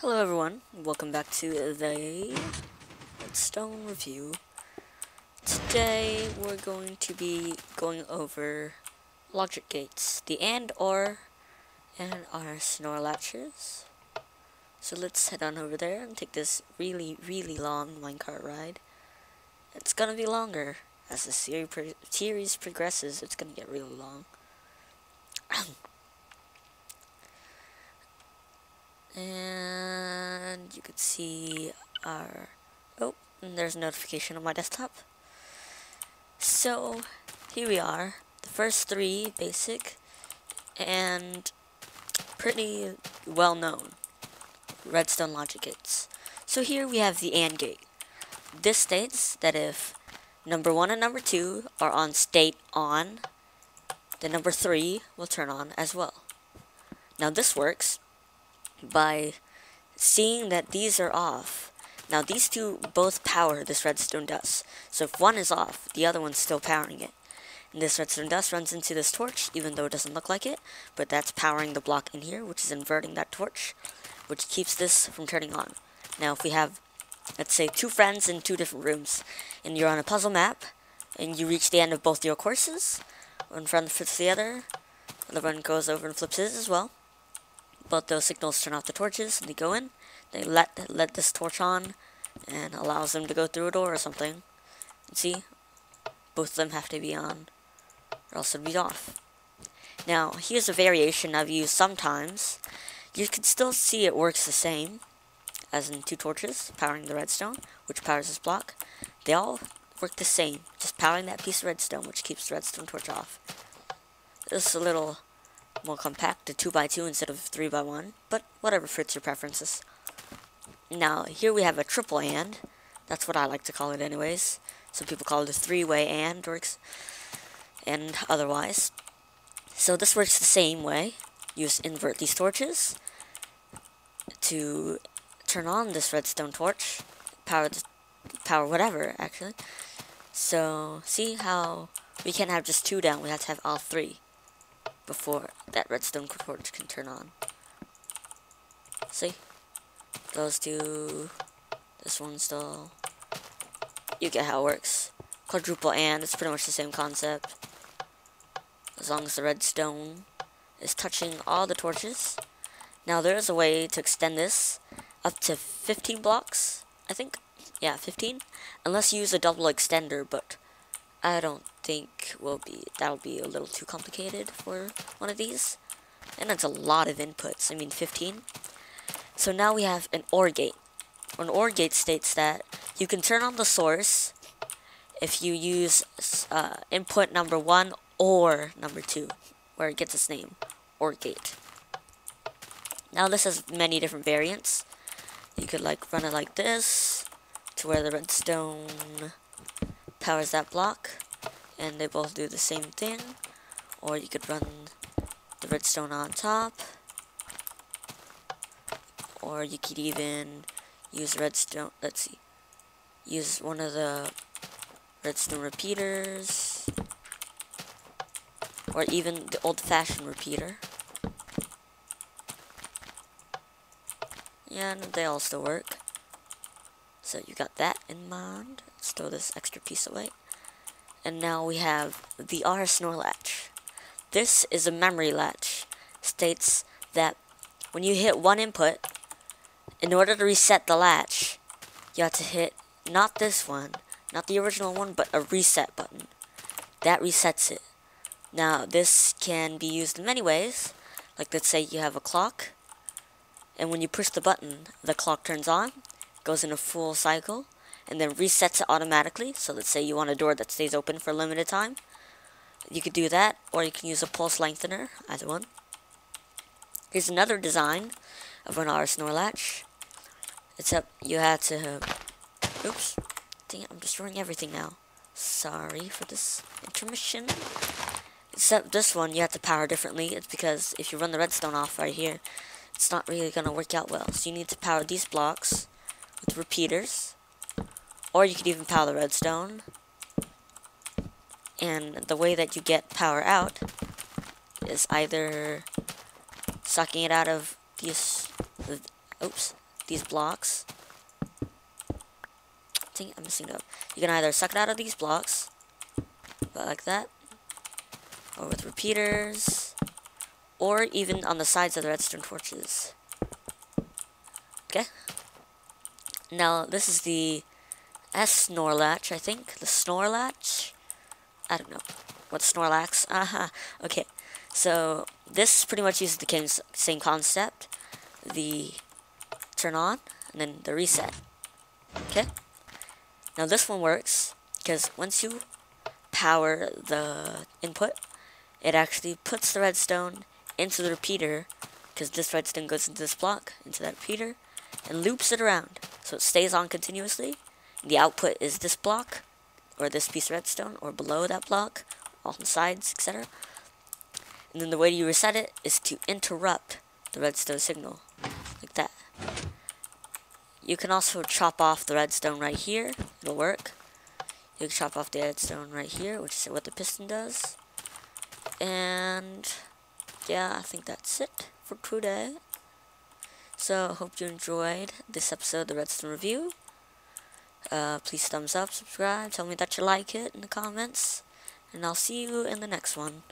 Hello everyone, welcome back to the Redstone review. Today we're going to be going over logic gates, the AND, OR, and our snore latches. So let's head on over there and take this really long minecart ride. It's gonna be longer. As the series progresses, it's gonna get really long. And you can see our... Oh, and there's a notification on my desktop. So, here we are. The first three basic and pretty well known redstone logic gates. So here we have the AND gate. This states that if number 1 and number 2 are on state on, then number 3 will turn on as well. Now this works by seeing that these are off. Now these two both power this redstone dust. So if one is off, the other one's still powering it. And this redstone dust runs into this torch, even though it doesn't look like it, but that's powering the block in here, which is inverting that torch, which keeps this from turning on. Now if we have, let's say, two friends in two different rooms, and you're on a puzzle map, and you reach the end of both your courses, one friend flips the other one goes over and flips his as well. Both those signals turn off the torches, and they go in. They let this torch on, and allows them to go through a door or something. And see, both of them have to be on, or else it'll be off. Now, here's a variation I've used sometimes. You can still see it works the same, as in two torches powering the redstone, which powers this block. They all work the same, just powering that piece of redstone, which keeps the redstone torch off. This is a little more compact, a 2x2 instead of 3x1, but whatever fits your preferences. Now, here we have a triple AND. That's what I like to call it anyways. Some people call it a three-way AND, and otherwise. So this works the same way. You just invert these torches to turn on this redstone torch, power whatever, actually. So, see how we can't have just two down, we have to have all three before that redstone torch can turn on. See? Those two, this one still, you get how it works. Quadruple AND, it's pretty much the same concept. As long as the redstone is touching all the torches. Now there's a way to extend this up to 15 blocks, I think. Yeah, 15. Unless you use a double extender, but I don't think that'll be a little too complicated for one of these. And it's a lot of inputs, 15. So now we have an OR gate. An OR gate states that you can turn on the source if you use input number 1 or number 2, where it gets its name, OR gate. Now this has many different variants. You could run it like this, to where the redstone powers that block, and they both do the same thing. Or you could run the redstone on top, or you could even use redstone, use one of the redstone repeaters, or even the old-fashioned repeater. Yeah, and they all still work. So you got that in mind. Let's throw this extra piece away. And now we have the R snore latch. This is a memory latch. States that when you hit one input, in order to reset the latch, you have to hit not this one, not the original one, but a reset button. That resets it. Now this can be used in many ways. Like, let's say you have a clock, and when you push the button, the clock turns on, goes in a full cycle, and then resets it automatically. So let's say you want a door that stays open for a limited time. You could do that, or you can use a pulse lengthener, either one. Here's another design of an R snore latch. Except you had to... Oops. Dang it, I'm destroying everything now. Sorry for this intermission. Except this one, you have to power differently. It's because if you run the redstone off right here, it's not really going to work out well. So you need to power these blocks with repeaters. Or you could even power the redstone. And the way that you get power out is either sucking it out of these... Oops. these blocks. I think I'm messing it up. You can either suck it out of these blocks, but like that, or with repeaters, or even on the sides of the redstone torches. Okay. Now this is the snore latch, I think. The snore latch? I don't know. What Snorlax? Aha. Okay. So this pretty much uses the same concept. The turn on and then the reset. Okay. Now this one works because once you power the input, it actually puts the redstone into the repeater, because this redstone goes into this block, into that repeater, and loops it around. So it stays on continuously. The output is this block, or this piece of redstone, or below that block, on the sides, etc. And then the way you reset it is to interrupt the redstone signal, like that. You can also chop off the redstone right here, it'll work. You can chop off the redstone right here, which is what the piston does. And yeah, I think that's it for today. So, hope you enjoyed this episode of the Redstone Review. Please thumbs up, subscribe, tell me that you like it in the comments. And I'll see you in the next one.